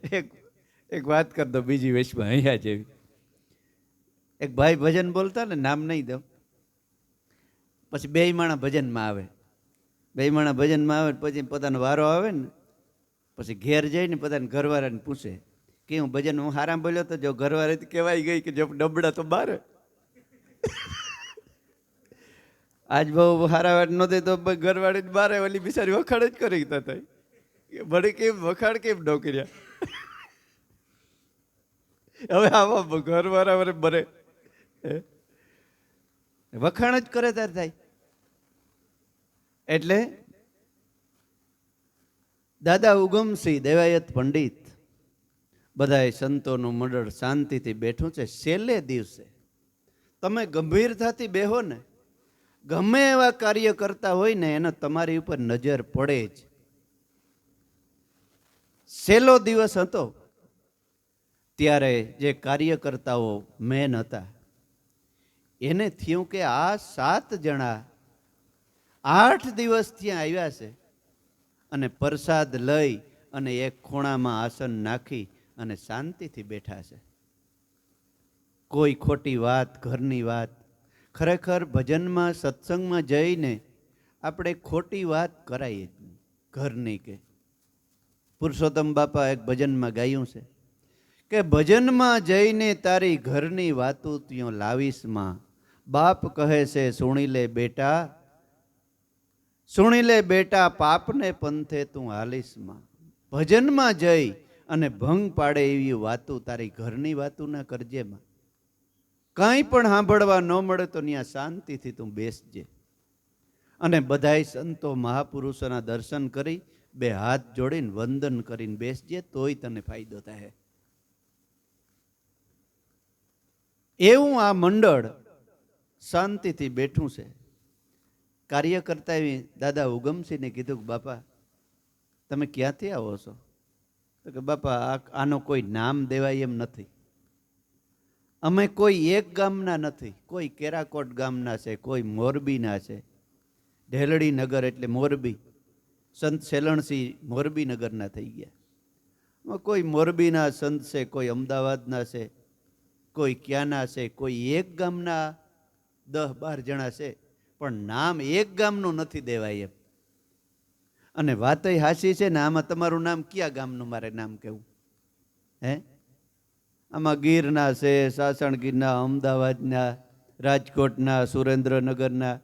એક એક વાત કર દો બીજી વેશમાં અહીંયા જેવી. એક ભાઈ ભજન બોલતા ને, નામ નહીં દઉં. પછી બે માણા ભજનમાં આવે, બે માણા ભજનમાં આવે પછી પોતાનો વારો આવે ને, પછી ઘેર જઈને પોતાને ઘરવાળાને પૂછે કે હું ભજન હું હારામ બોલ્યો તો? જો ઘરવાળી કહેવાય ગઈ કે જો ડબડા તો બાર. આજ બહુ હારા વાત નહોતી તો ઘરવાળી બારે ઓલી બિચારી વખાણ જ કરી હતા. ભલે કેમ વખાણ કેમ ન કર્યા? હવે આવા ઘરવાળા બરે વખાણ જ કરે ત્યારે થાય. એટલે દાદા ઉગમસિંહ દેવાયત પંડિત બધાય સંતોનું મંડળ શાંતિથી બેઠું છે. છેલ્લે દિવસે તમે ગંભીરતાથી બેહો ને, ગમે એવા કાર્ય કરતા હોય ને એને તમારી ઉપર નજર પડે જ. છેલ્લો દિવસ હતો ત્યારે જે કાર્યકર્તાઓ મેન હતા એને થયું કે આ 7 જણા 8 દિવસ ત્યાં આવ્યા છે અને પ્રસાદ લઈ અને એક ખૂણામાં આસન નાખી અને શાંતિથી બેઠા છે. કોઈ ખોટી વાત, ઘરની વાત, ખરેખર ભજનમાં સત્સંગમાં જઈને આપણે ખોટી વાત કરાઈએ જ નહીં ઘરની. કે પુરુષોત્તમ બાપા એક ભજનમાં ગાયું છે કે ભજનમાં જઈને તારી ઘરની વાતો ત્યો લાવીશમાં, બાપ કહે છે સુણી લે બેટા, સુણી લે બેટા, પાપને પંથે તું હાલીશમાં. ભજનમાં જઈ અને ભંગ પાડે એવી વાતો તારી ઘરની વાતો ના કરજેમાં. કાંઈ પણ સાંભળવા ન મળે તો ત્યાં શાંતિથી તું બેસજે અને બધાય સંતો મહાપુરુષોના દર્શન કરી બે હાથ જોડીને વંદન કરીને બેસજે, તોય તને ફાયદો થાય. એવું આ મંડળ શાંતિથી બેઠું છે. કાર્યકર્તા દાદા ઉગમસિંહને કીધું કે બાપા તમે ક્યાંથી આવો છો? તો કે બાપા આનો કોઈ નામ દેવાય એમ નથી. અમે કોઈ એક ગામના નથી, કોઈ કેરાકોટ ગામના છે, કોઈ મોરબીના છે. ઢેલડી નગર એટલે મોરબી, સંત સેલણસિંહ મોરબી નગરના થઈ ગયા. કોઈ મોરબીના સંત છે, કોઈ અમદાવાદના છે, કોઈ ક્યાંના છે, કોઈ એક ગામના 10-12 જણા છે, પણ નામ એક ગામનું નથી દેવાય એમ. અને વાતય હાસી છે ને. આમાં તમારું નામ કયા ગામનું મારે નામ કેવું? હે, આમાં ગીરના છે, સાસણગીરના, અમદાવાદના, રાજકોટના, સુરેન્દ્રનગરના,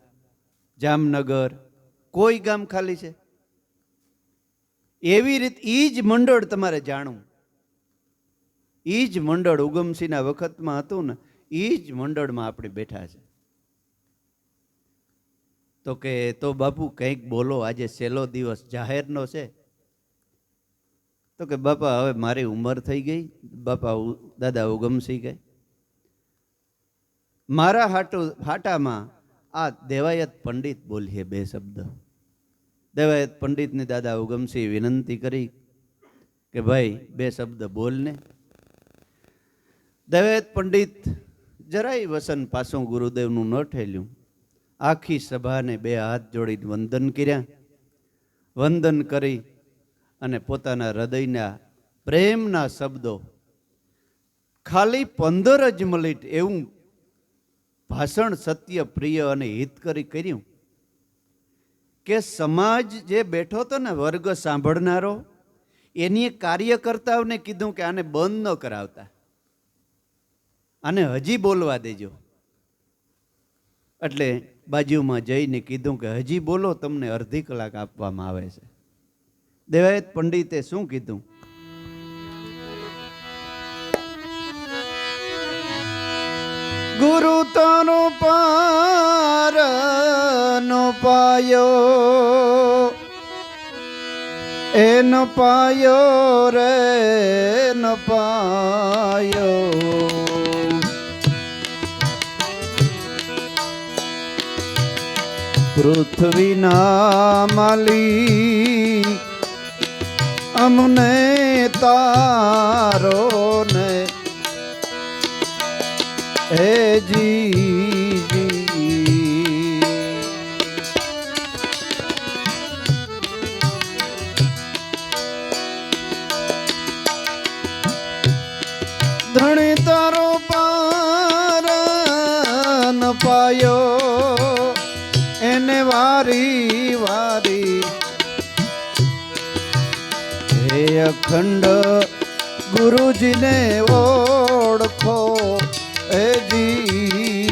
જામનગર, કોઈ ગામ ખાલી છે? એવી રીતે ઈ જ મંડળ તમારે જાણવું. ઈ જ મંડળ ઉગમસિંહના વખતમાં હતું ને, ઈ જ મંડળમાં આપણે બેઠા છે. તો કે તો બાપુ કંઈક બોલો, આજે છેલ્લો દિવસ જાહેરનો છે. તો કે બાપા હવે મારી ઉંમર થઈ ગઈ. બાપા દાદા ઉગમસિંહ કહે મારા હાટામાં આ દેવાયત પંડિત બોલીએ 2 શબ્દ. દેવાયત પંડિતને દાદા ઉગમસિંહ વિનંતી કરી કે ભાઈ 2 શબ્દ બોલને. દેવાયત પંડિત જરાય વસન પાછું ગુરુદેવનું ન ઠેલ્યું. આખી સભાને 2 હાથ જોડી વંદન કર્યા. વંદન કરી અને પોતાના હૃદયના પ્રેમના શબ્દો ખાલી 15 જ મિનિટ એવું ભાષણ સત્ય, પ્રિય અને હિતકરી કર્યું કે સમાજ જે બેઠો હતો ને, વર્ગ સાંભળનારો, એની કાર્યકર્તાઓને કીધું કે આને બંધ ન કરાવતા, આને હજી બોલવા દેજો. એટલે બાજુમાં જઈને કીધું કે હજી બોલો, તમને અડધી કલાક આપવામાં આવે છે. દેવાયત પંડિતે શું કીધું? ગુરુ તનો પાર નો પાયો, એનો પાયો રે ન પાયો. પૃથ્વીના માલી અમને તારો ને હે જી. ધણી તારો પાર ન પાયો એને વારી વારી હે અખંડ ગુરુજીને ઓળખો એ જી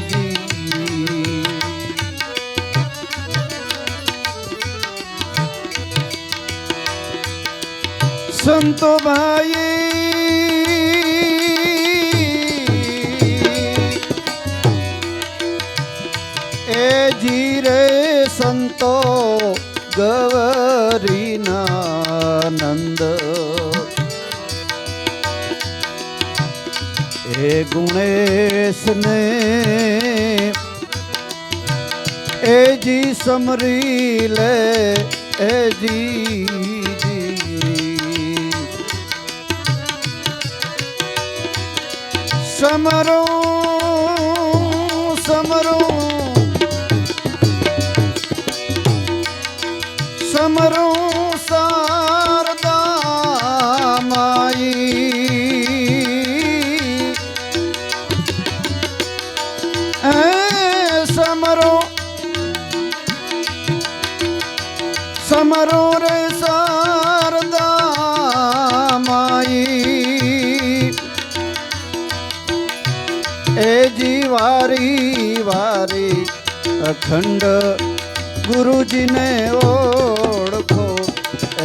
સંતો ભાઈ એ જી રે સંતો ગવરીના નંદ એ ગુણેશ ને એ જી સમરી લે એ જી સમરો સમરો સમરો શારદા માઈ સમરો સમરો રે શારદા માઈ એ જી વારી વારી અખંડ ગુરુજીને ઓળખો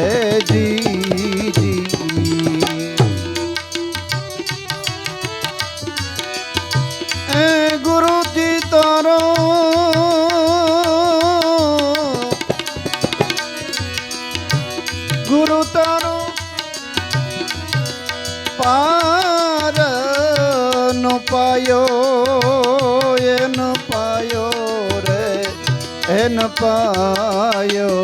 એ જી એ ગુરુજી તારો ગુરુ તારો પાર નો પાયો એન પાયો રે એન પાયો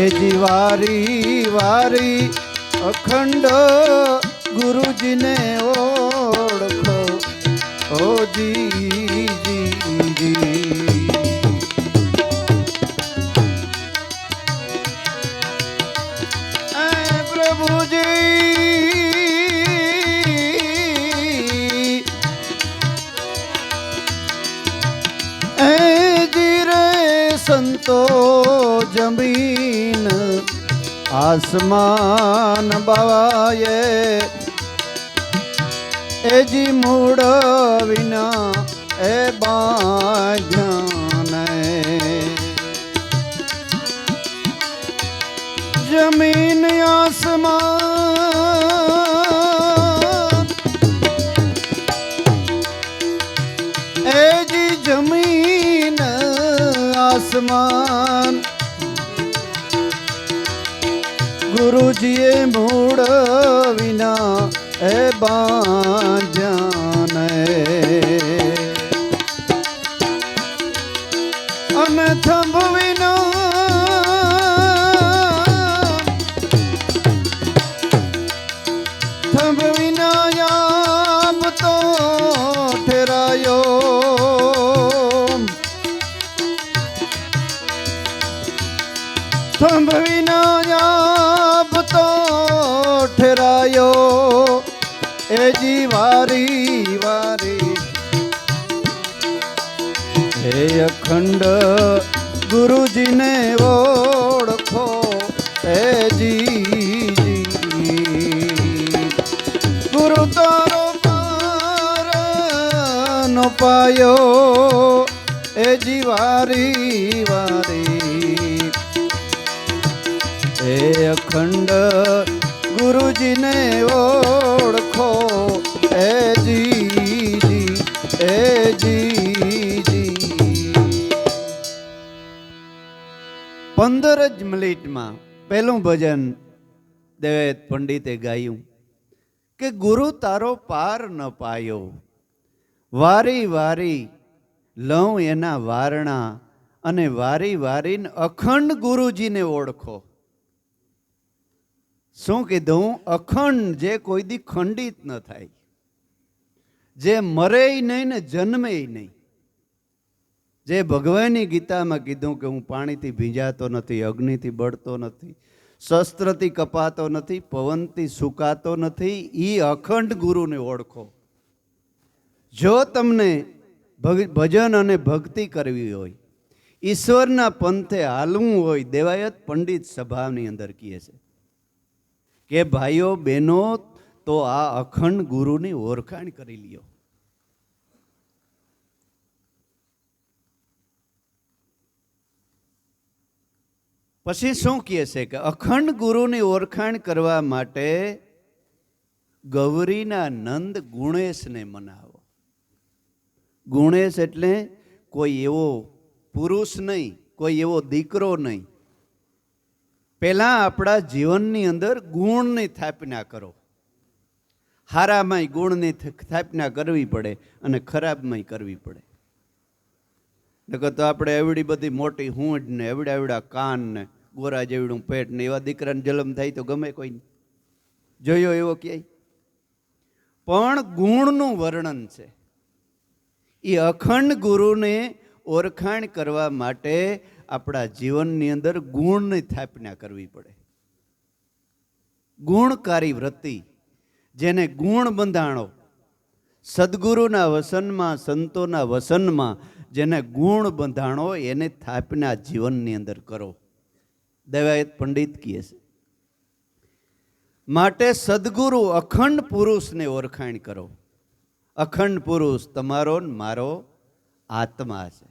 એ જી વારી વારી અખંડ ગુરુજીને ઓળખો ઓ જી પ્રભુજી સંતો જમીન આસમાન બાવાએ એ જી મૂળ વિના એ બાંધ્યાને જમીન આસમાન એ જી જમીન આસમાન ગુરુજીએ મૂળ વિના એ બાંધ્યાને અને થંભ વિના થંભ વિના આપતો ઠેરાયો થંભ વિના આપતો ઠેરાયો એ જી વારી વારી હે અખંડ ગુરુજીને ઓળખો એ જી ગુરુ તારો પાર નો પાયો એ જી વારી વારી હે અખંડ ગુરુજીને ઓળખો એ જી એ જી 15 જ મિનિટમાં પહેલું ભજન દેવેદ પંડિતે ગાયું કે ગુરુ તારો પાર ન પાયો વારી વારી લઉં એના વારણા અને વારી વારીને અખંડ ગુરુજીને ઓળખો. શું કીધું? અખંડ, જે કોઈ દી ખંડિત ન થાય, જે મરે નહીં ને જન્મે નહીં. જે ભગવાનની ગીતામાં કીધું કે હું પાણીથી ભીંજાતો નથી, અગ્નિથી બળતો નથી, શસ્ત્રથી કપાતો નથી, પવનથી સુકાતો નથી. એ અખંડ ગુરુને ઓળખો. જો તમને ભજન અને ભક્તિ કરવી હોય, ઈશ્વરના પંથે હાલવું હોય, દેવાયત પંડિત સભાની અંદર કહે છે કે ભાઈઓ બહેનો, તો આ અખંડ ગુરુની ઓળખાણ કરી લ્યો. પછી શું કહે છે કે અખંડ ગુરુની ઓળખાણ કરવા માટે ગૌરીના નંદ ગુણેશને મનાવો. ગુણેશ એટલે કોઈ એવો પુરુષ નહીં, કોઈ એવો દીકરો નહીં. પહેલા આપણા જીવનની અંદર ગુણની સ્થાપના કરો. હારામાંય ગુણની સ્થાપના કરવી પડે અને ખરાબમાંય કરવી પડે. નકર તો આપણે એવડી બધી મોટી હૂંઢ ને એવડા એવડા કાન ને ગોરા જેવડું પેટ ને એવા દીકરાને જન્મ થાય તો ગમે કોઈ જોયો એવો ક્યાંય. પણ ગુણનું વર્ણન છે. એ અખંડ ગુરુને ઓળખાણ કરવા માટે આપણા જીવનની અંદર ગુણની સ્થાપના કરવી પડે. ગુણકારી વૃત્તિ, જેને ગુણ બંધાણો, સદગુરુના વસનમાં, સંતોના વસનમાં જેને ગુણ બંધાણો, એને સ્થાપના જીવનની અંદર કરો. દેવાયત પંડિત કહે છે. માટે સદગુરુ અખંડ પુરુષને ઓળખાણ કરો. અખંડ પુરુષ તમારો મારો આત્મા છે,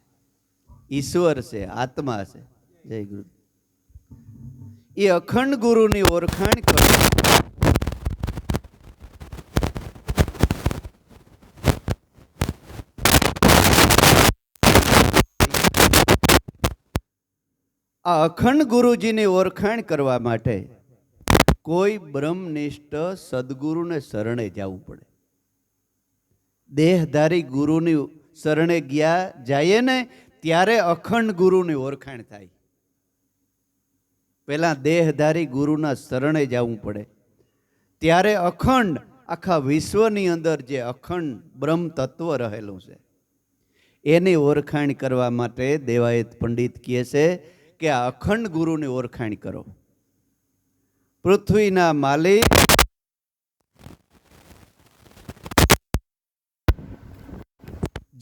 ઈશ્વર છે, આત્મા છે. જય ગુરુ. એ અખંડ ગુરુની ઓળખાણ કરો. આ અખંડ ગુરુજીની ઓળખાણ કરવા માટે કોઈ બ્રહ્મનિષ્ઠ સદગુરુને શરણે જવું પડે. દેહધારી ગુરુની શરણે જાય ને ત્યારે અખંડ ગુરુની ઓળખાણ થાય. પહેલા દેહધારી ગુરુના શરણે જવું પડે, ત્યારે અખંડ આખા વિશ્વની અંદર જે અખંડ બ્રહ્મ તત્વ રહેલું છે એની ઓળખાણ કરવા માટે દેવાયત પંડિત કહે છે કે આ અખંડ ગુરુની ઓળખાણ કરો. પૃથ્વીના માલિક,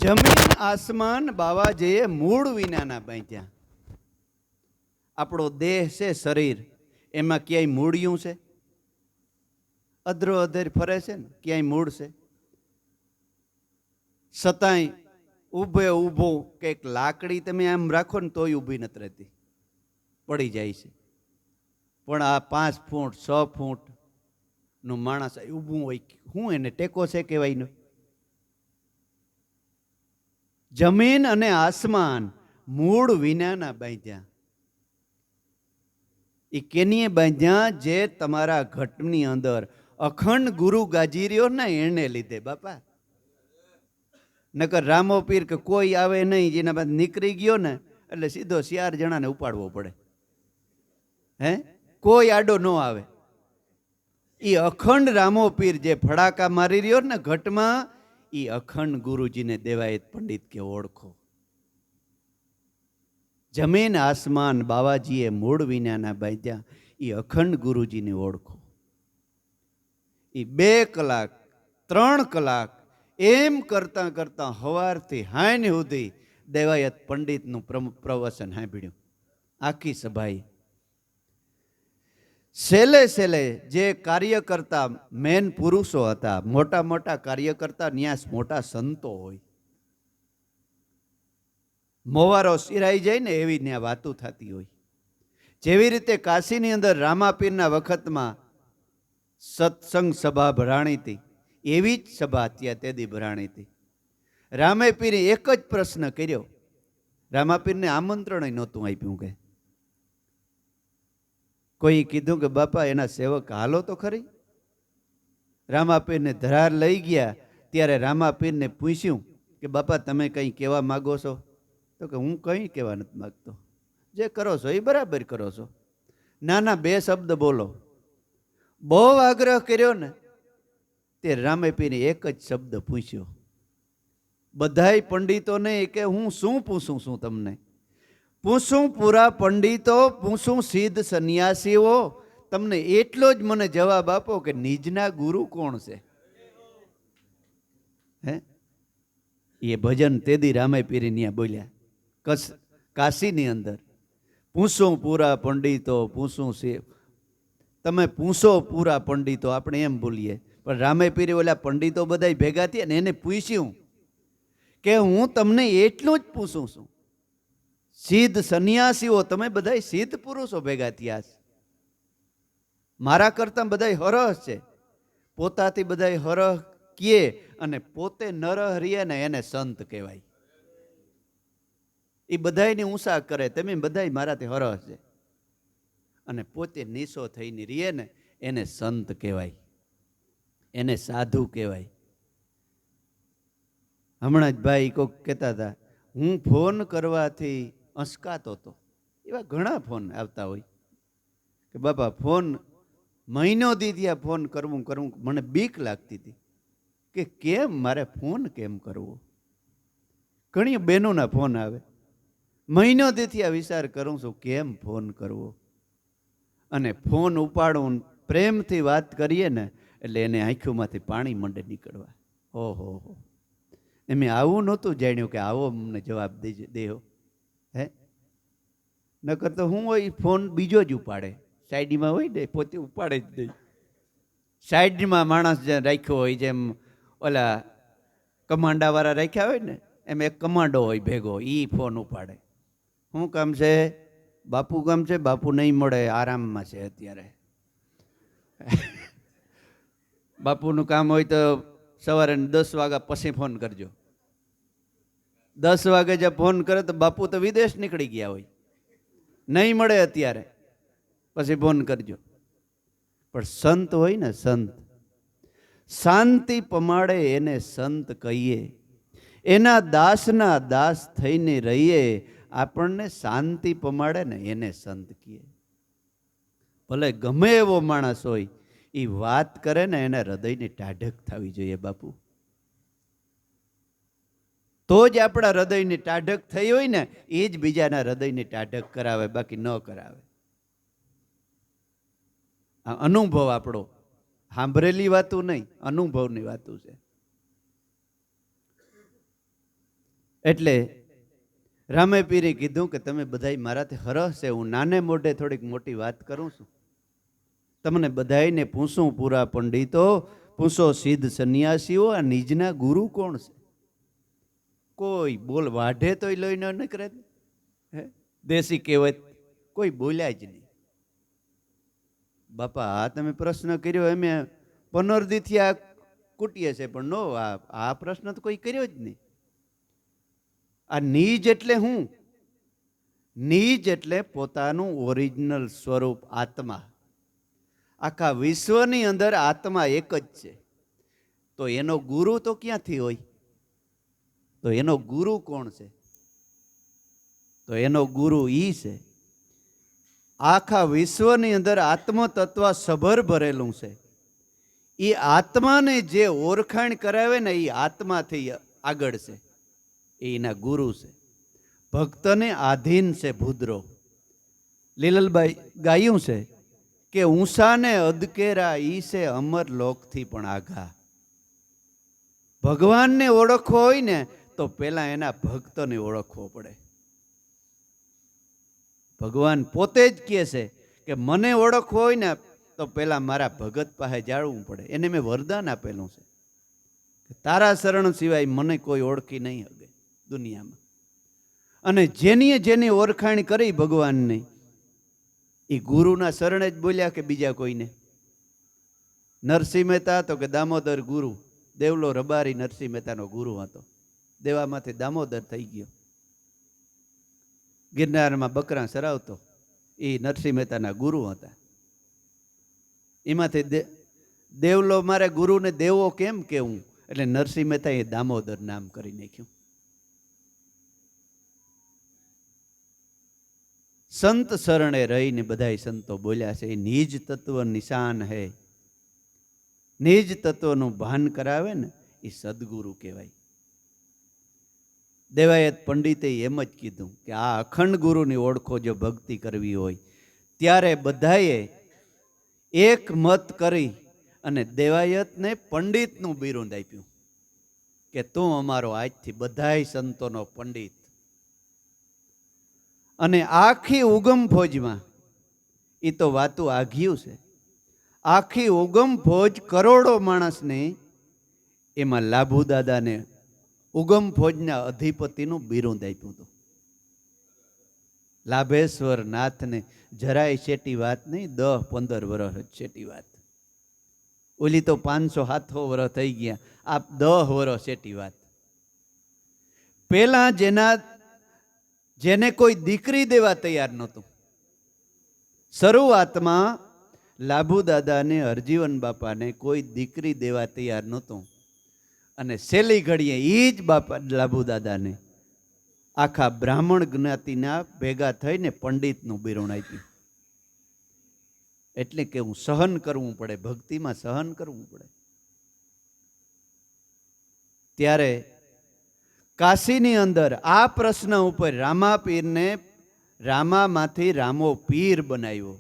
જમીન આસમાન બાવાજીએ મૂળ વિનાના બાંધ્યા. આપણો દેહ છે, શરીર, એમાં ક્યાંય મૂળિયું છે? અધરો અધર ફરે છે ને, ક્યાંય મૂળ છે? છતાંય ઊભો કંઈક લાકડી તમે આમ રાખો ને તોય ઊભી નથી રહેતી, પડી જાય છે. પણ આ 5 ફૂટ 6 ફૂટ નું માણસ ઊભું હોય, શું એને ટેકો છે કહેવાય? જમીન અને આસમાન મૂળ વિનાના બાંધ્યા. એ કેનીએ બાંધ્યા? જે તમારા ઘટની અંદર અખંડ ગુરુ ગાજી રહ્યો ને એને લીધે. બાપા, નકર રામો પીર કે કોઈ આવે નહીં, જેના બાદ નીકળી ગયો ને એટલે સીધો 4 જણાને ઉપાડવો પડે. હે, કોઈ આડો ન આવે. એ અખંડ રામો પીર જે ફડાકા મારી રહ્યો ને ઘટમાં, એ અખંડ ગુરુજીને દેવાયત પંડિત કે ઓળખો. જમીન આસમાન બાવાજીએ મૂળ વિનાના બાંધ્યા. એ અખંડ ગુરુજીને ઓળખો. એ 2 કલાક 3 કલાક એમ કરતા કરતા સવારથી હાંજ સુધી દેવાયત પંડિતનું પ્રવચન સાંભળ્યું આખી સભાએ. છેલ્લે જે કાર્યકર્તા મેન પુરુષો હતા, મોટા મોટા કાર્યકર્તા, ન્યાસ મોટા સંતો હોય, મોવારો સિરાઈ જાય ને એવી ત્યાં વાતો થતી હોય. જેવી રીતે કાશીની અંદર રામાપીરના વખતમાં સત્સંગ સભા ભરાણી હતી, એવી જ સભા ત્યાં તેદી ભરાણી હતી. રામેપીરે એક જ પ્રશ્ન કર્યો. રામાપીરને આમંત્રણ નહોતું આપ્યું. કે કોઈ કીધું કે બાપા એના સેવક હાલો તો ખરી. રામાપીરને ધરાર લઈ ગયા ત્યારે રામાપીરને પૂછ્યું કે બાપા તમે કંઈ કહેવા માગો છો? તો કે હું કંઈ કહેવા નથી માગતો, જે કરો છો એ બરાબર કરો છો. ના 2 શબ્દ બોલો. બહુ આગ્રહ કર્યો ને તે રામેપીરે એક જ શબ્દ પૂછ્યો. બધાય પંડિતોને કે હું શું પૂછું છું તમને, પૂછું પૂરા પંડિતો, પૂછું સિદ્ધ સંન્યાસીઓ, તમને એટલો જ મને જવાબ આપો કે નિજના ગુરુ કોણ છે? હે, એ ભજન તેદી રામે પીરી બોલ્યા કાશીની અંદર. પૂછું પૂરા પંડિતો, પૂછું શિવ. તમે પૂછો પૂરા પંડિતો, આપણે એમ બોલીએ, પણ રામે પીરી ઓલા પંડિતો બધા ભેગા થયા ને એને પૂછ્યું કે હું તમને એટલું જ પૂછું છું. સિદ્ધ સંન્યાસીઓ, તમે બધા સિદ્ધ પુરુષો ભેગા થયા છે, મારા કરતા બધા હરહ છે, પોતાથી બધા હરહ કીએ અને પોતે નરહ રીએ ને એને સંત કહેવાય. એ બધાયની ઊંસા કરે, તમે બધા મારાથી હરહ છે, અને પોતે નીસો થઈને રીએ ને એને સંત કહેવાય, એને સાધુ કહેવાય. હમણાં જ ભાઈ કોક કહેતા હતા, હું ફોન કરવાથી અસકાતો હતો. એવા ઘણા ફોન આવતા હોય કે બાપા ફોન મહિનો દીધ્યા ફોન કરવું મને બીક લાગતી હતી કે કેમ મારે ફોન કેમ કરવો. ઘણી બહેનોના ફોન આવે, મહિનો દીથી આ વિચાર કરું છું કેમ ફોન કરવો. અને ફોન ઉપાડું, પ્રેમથી વાત કરીએ ને એટલે એને આંખોમાંથી પાણી મંડે નીકળવા. ઓહો હો, એમ આવું નહોતું જાણ્યું કે આવો અમને જવાબ દેવો. હે, નકર તો હું હોય ફોન બીજો જ ઉપાડે, સાઈડમાં હોય ને પોતે ઉપાડે જ નહીં. સાઈડમાં માણસ જે રાખ્યો હોય, જેમ ઓલા કમાન્ડાવાળા રાખ્યા હોય ને એમ એક કમાન્ડો હોય ભેગો, એ ફોન ઉપાડે. શું કામ છે? બાપુ કામ છે, બાપુ નહીં મળે, આરામમાં છે અત્યારે. બાપુનું કામ હોય તો સવારે 10 વાગ્યા પછી ફોન કરજો. 10 વાગે જે ફોન કરે તો બાપુ તો વિદેશ નીકળી ગયા હોય, નહીં મળે અત્યારે, પછી ફોન કરજો. પણ સંત હોય ને, સંત શાંતિ પમાડે એને સંત કહીએ, એના દાસના દાસ થઈને રહીએ, આપણને શાંતિ પમાડે ને એને સંત કહીએ. ભલે ગમે એવો માણસ હોય, એ વાત કરે ને એને હૃદયની ટાઢક થવી જોઈએ બાપુ. તો જ આપણા હૃદયની ટાઢક થઈ હોય ને એ જ બીજાના હૃદયની ટાઢક કરાવે, બાકી ન કરાવે. આ અનુભવ આપણો, સાંભળેલી વાતું નહીં, અનુભવની વાતું છે. એટલે રામે પીરે કીધું કે તમે બધા મારાથી હરહ છે, હું નાને મોઢે થોડીક મોટી વાત કરું છું. તમને બધાને પૂછું પૂરા પંડિતો, પૂછો સિદ્ધ સંન્યાસીઓ, આ નિજના ગુરુ કોણ છે? કોઈ બોલ વાઢે તોય લઈ ન નીકળે. દેશી કહેવત, કોઈ બોલ્યા જ નહીં. બાપા આ તમે પ્રશ્ન કર્યો, એમ 15 દીથી આ કૂટીએ છે, પણ નો, આ પ્રશ્ન તો કોઈ કર્યો જ નહીં. આ નીજ એટલે હું? નીજ એટલે પોતાનું ઓરિજિનલ સ્વરૂપ આત્મા. આખા વિશ્વની અંદર આત્મા એક જ છે, તો એનો ગુરુ તો ક્યાંથી હોય? તો એનો ગુરુ કોણ છે? તો એનો ગુરુ ઈ છે. આખા વિશ્વની અંદર આત્મ તત્વ સભર ભરેલું છે. એ આત્માને જે ઓળખાણ કરાવે ને એ આત્માથી આગળ છે, એના ગુરુ છે. ભક્તને આધીન છે ભૂદરો. લીલલબાઈ ગાયું છે કે ઊંસાને અદકેરા ઈ છે અમર લોકથી પણ આઘા. ભગવાનને ઓળખવો હોય ને તો પેલા એના ભક્તને ઓળખવો પડે. ભગવાન પોતે જ કહે છે કે મને ઓળખવો હોય ને તો પેલા મારા ભગત પાસે જાળવું પડે. એને મેં વરદાન આપેલું છે કે તારા શરણ સિવાય મને કોઈ ઓળખી નહીં શકે દુનિયામાં. અને જેની ઓળખાણ કરી ભગવાનની, એ ગુરુના શરણે જ બોલ્યા કે બીજા કોઈને? નરસિંહ મહેતા તો કે દામોદર ગુરુ, દેવલો રબારી નરસિંહ મહેતાનો ગુરુ હતો. દેવામાંથી દામોદર થઈ ગયો. ગિરનારમાં બકરા સરાવતો, એ નરસિંહ મહેતાના ગુરુ હતા. એમાંથી દેવલો મારે ગુરુને દેવો કેમ કેવું, એટલે નરસિંહ મહેતાએ દામોદર નામ કરી નાખ્યું. સંત શરણે રહીને બધાય સંતો બોલ્યા છે, એ નિજ તત્વ નિશાન હૈ. નિજ તત્વનું ભાન કરાવે ને એ સદગુરુ કહેવાય. દેવાયત પંડિતે એમ જ કીધું કે આ અખંડ ગુરુની ઓળખો જો ભક્તિ કરવી હોય ત્યારે બધાએ એક મત કરી અને દેવાયતને પંડિતનું બિરુદ આપ્યું કે તું અમારો આજથી બધાય સંતોનો પંડિત. અને આખી ઉગમ ફોજમાં, એ તો વાતું આઘ્યું છે, આખી ઉગમ ફોજ કરોડો માણસને એમાં લાભુ દાદાને ઉગમ ફોજના અધિપતિનું બિરુદ આપ્યું હતું. લાભેશ્વર નાથને જરાય શેટી વાત નહીં, 10-15 વર્ષ શેટી વાત. ઓલી તો 500-700 વર્ષ થઈ ગયા, આ 10 વર્ષ શેટી વાત. પેલા જેને કોઈ દીકરી દેવા તૈયાર નહોતું, શરૂઆતમાં લાભુ દાદાને હરજીવન બાપાને કોઈ દીકરી દેવા તૈયાર નહોતું, અને છેલ્લી ઘડીએ એ જ બાપા લાભુ દાદાને આખા બ્રાહ્મણ જ્ઞાતિના ભેગા થઈને પંડિતનું બિરુદ આપ્યું. એટલે કે હું સહન કરવું પડે, ભક્તિમાં સહન કરવું પડે. ત્યારે કાશીની અંદર આ પ્રશ્ન ઉપર રામાપીરને રામામાંથી રામો પીર બનાવ્યો.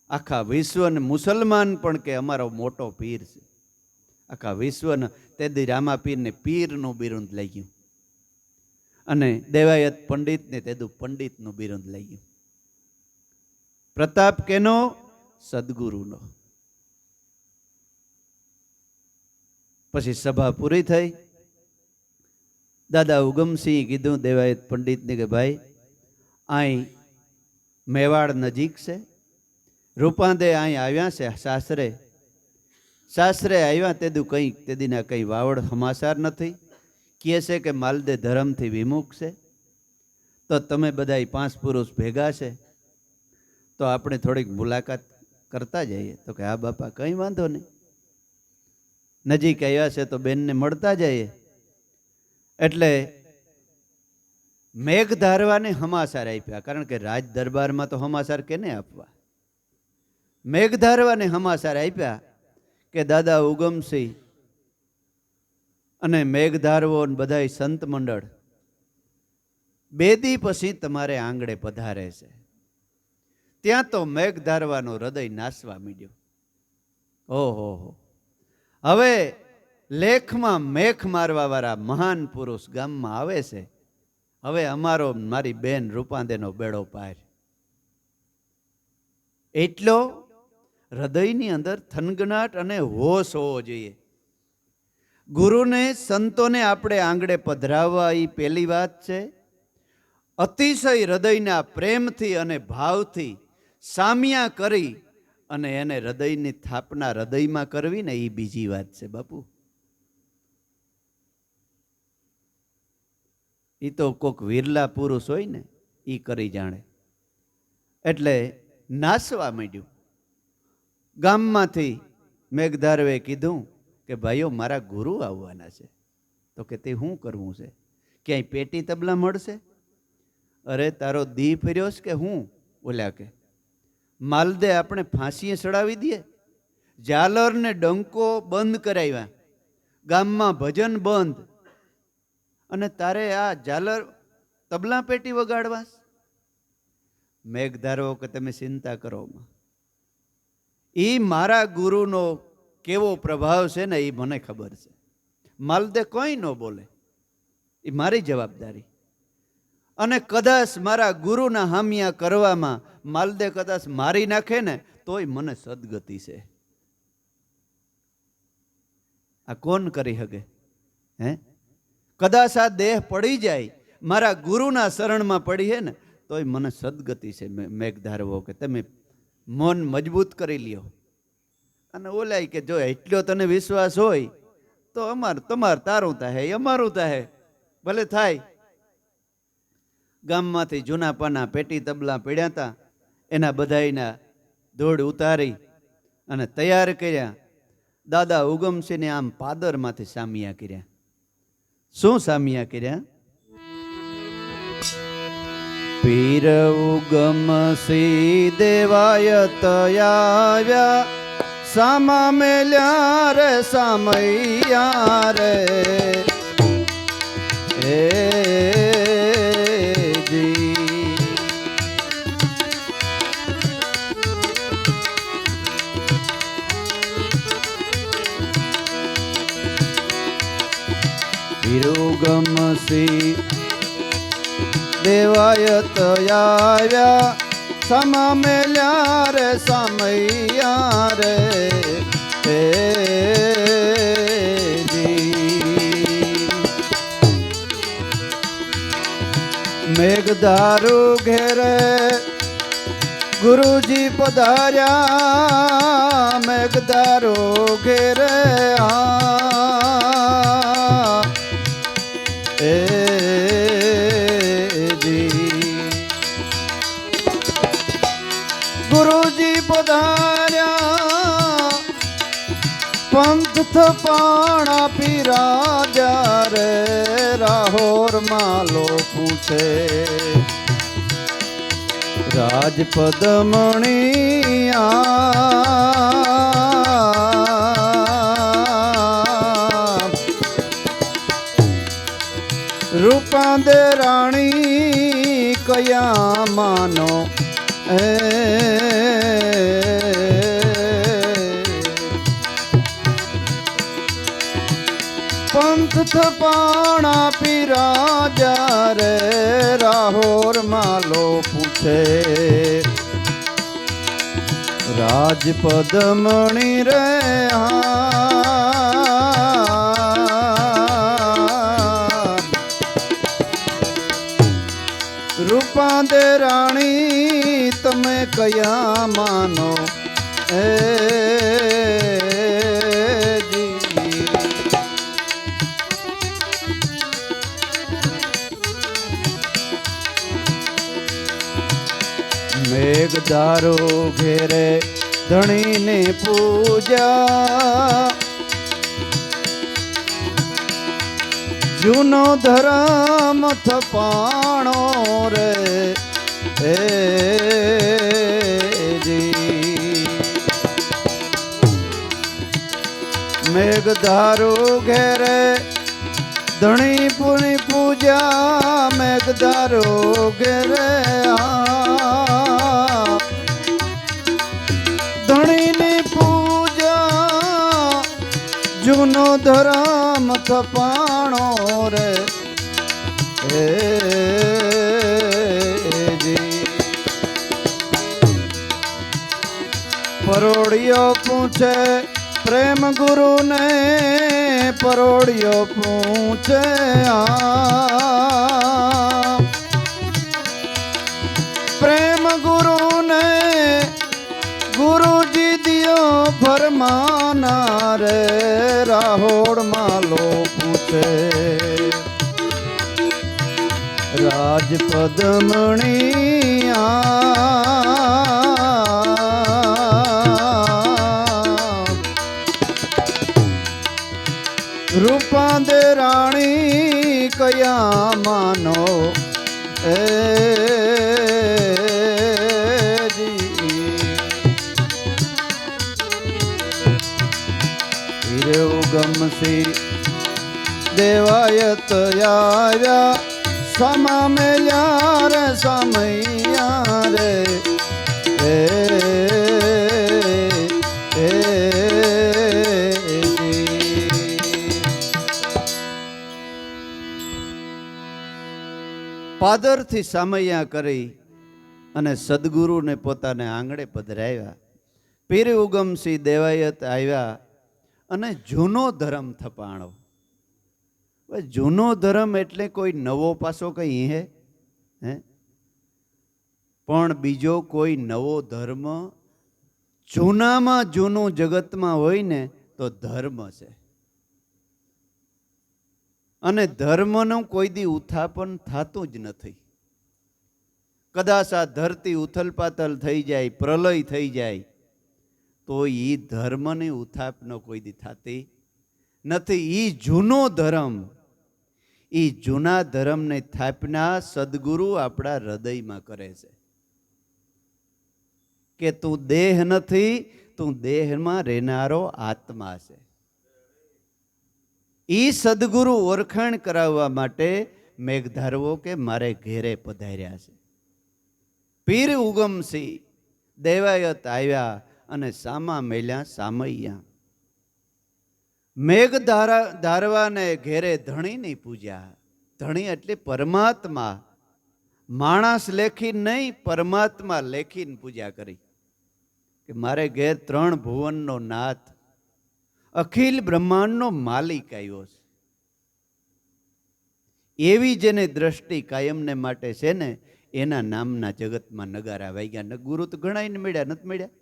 આખા વિશ્વને મુસલમાન પણ કે અમારો મોટો પીર છે. આખા વિશ્વને તેથી રામાપીરને પીરનું બિરુદ લઈ ગયું, અને દેવાયત પંડિતને તેદું પંડિતનું બિરુદ લઈ ગયું. પ્રતાપ કેનો? સદગુરુનો. પછી સભા પૂરી થઈ. દાદા ઉગમસિંહ કીધું દેવાયત પંડિતને કે ભાઈ અહીં મેવાડ નજીક છે, રૂપાંદે અહીં આવ્યા છે સાસરે આવ્યા તેદું કંઈ તેદીના કંઈ વાવડ સમાચાર નથી. કહે છે કે માલદે ધર્મથી વિમુખ છે, તો તમે બધાય 5 પુરુષ ભેગા છે તો આપણે થોડીક મુલાકાત કરતા જઈએ. તો કે હા બાપા કંઈ વાંધો નહીં, નજીક આવ્યા છે તો બેનને મળતા જઈએ. એટલે મેઘધારવાને સમાચાર આપ્યા, કારણ કે રાજ દરબારમાં તો સમાચાર કેને આપવા. મેઘધારવાને સમાચાર આપ્યા કે દાદા ઉગમસિંહ અને મેઘધારવો બધાય સંત મંડળ 2 દી પછી તમારે આંગણે પધારે છે. ત્યાં તો મેઘધારવાનો હૃદય નાસવા માંડ્યો. ઓહો, હવે લેખમાં મેખ મારવા વાળા મહાન પુરુષ ગામમાં આવે છે, હવે મારી બેન રૂપાંદેનો બેડો પાર. એટલો હૃદયની અંદર થનગનાટ અને હોશ હોવો જોઈએ. ગુરુને સંતોને આપણે આંગણે પધરાવવા એ પહેલી વાત છે. અતિશય હૃદયના પ્રેમથી અને ભાવથી સામિયા કરી અને એને હૃદયની સ્થાપના હૃદયમાં કરવી ને એ બીજી વાત છે બાપુ. એ તો કોક વિરલા પુરુષ હોય ને એ કરી જાણે. એટલે નાસવા માંડ્યું. ગામમાંથી મેઘધારવે કીધું કે ભાઈઓ મારા ગુરુ આવવાના છે. તો કે તે શું કરવું છે? ક્યાંય પેટી તબલા મળશે? અરે તારો દી ફર્યો છે કે હું? બોલ્યા કે માલદે આપણે ફાંસીએ ચડાવી દઈએ. ઝાલર ને ડંકો બંધ કરાવ્યા, ગામમાં ભજન બંધ, અને તારે આ ઝાલર તબલા પેટી વગાડવા? મેઘધારો કે તમે ચિંતા કરો, એ મારા ગુરુનો કેવો પ્રભાવ છે ને એ મને ખબર છે. માલદે કોઈ ન બોલે, એ મારી જવાબદારી. અને કદાચ મારા ગુરુના હામિયા કરવામાં માલદે કદાચ મારી નાખે ને તોય મને સદગતિ છે. આ કોણ કરી શકે? હે, કદાચ આ દેહ પડી જાય, મારા ગુરુના શરણમાં પડી હે ને તોય મને સદગતિ છે. મેઘધારવો કે તમે મન મજબૂત કરી લ્યો. અને ઓલાય કે જો એટલો તને વિશ્વાસ હોય તો તારું થાય, અમારું થાય, ભલે થાય. ગામમાંથી જૂના પાના પેટી તબલા પડ્યા હતા, એના બધાયના ધૂળ ઉતારી અને તૈયાર કર્યા. દાદા ઉગમસિંહને આમ પાદરમાંથી સામિયા કર્યા. શું સામિયા કર્યા? પીર ઉગમસિંહ દેવાયત આવ્યા, સામા મેલ્યા રે સામૈયા રે. હે જી હિરુગમસી દેવાયત આવ્યા સમા મેલ્યા રે સમૈયા રે હે મેઘધારુ ઘેરે ગુરુજી પધાર્યા મેઘધારુ ઘેરે ગુરુજી પધાર્યા પંથ થપાણા પીરાજા રે રાહોર માલો પૂછે રાજપદમણિયા રૂપાંદે રાણી કયા માનો પંથ થપાણા પીરાજા રે રાહોર માલો પૂછે રાજપદમણી રે રૂપાંદે રાણી તમે કયા માનો મેઘધારો ઘેરે ધણીને પૂજા જૂનો ધરમ થપાણો રે હે જી મેઘધારો ઘેરે ધણી પુની પૂજા મેઘધારો ઘેરે ધણીની પૂજા જૂનો ધરમ થપાણો રે હે જી પરોડિયો પૂછે પ્રેમ ગુરુ ને પરોડિયો પૂછે પ્રેમ ગુરુ ને ગુરુજી દિયો ફરમાના રે રાહોડ માલો પૂછે રાજપદમણિયા રૂપાંદે રાણી કયા માનો ગમસી દેવાયત આવ્યા સમા મેલ્યા રે સમૈયા રે પાદરથી સામૈયા કરી અને સદગુરુને પોતાને આંગણે પધરાવ્યા. પીર ઉગમસિંહ દેવાયત આવ્યા અને જૂનો ધર્મ થપાણો. જૂનો ધર્મ એટલે કોઈ નવો પાસો કઈ હે પણ બીજો કોઈ નવો ધર્મ જૂનામાં જૂનું જગતમાં હોય ને તો ધર્મ છે. અને ધર્મનું કોઈ દી ઉત્થાપન થતું જ નથી. કદાચ આ ધરતી ઉથલપાથલ થઈ જાય, પ્રલય થઈ જાય તો એ ધર્મની ઉત્થાપનો કોઈ દી થતી નથી. એ જૂનો ધર્મ, એ જૂના ધર્મને સ્થાપના સદગુરુ આપણા હૃદયમાં કરે છે કે તું દેહ નથી, તું દેહમાં રહેનારો આત્મા છે. ઈ સદગુરુ ઓળખાણ કરાવવા માટે મેઘધારવો કે મારે ઘેરે પધાર્યા છે. પીર ઉગમસિંહ દેવાયત આવ્યા અને સામા મેલ્યા સામૈયા. મેઘ ધારવાને ઘેરે ધણીની પૂજા. ધણી એટલે પરમાત્મા. માણસ લેખી નહીં, પરમાત્મા લેખીને પૂજા કરી કે મારે ઘેર 3 ભુવનનો નાથ, અખિલ બ્રહ્માંડનો માલિક આવ્યો છે. એવી જેની દ્રષ્ટિ કાયમને માટે છે ને, એના નામના જગતમાં નગારા વાગ્યા. ગુરુ તો ઘણા મળ્યા, નથી મળ્યા?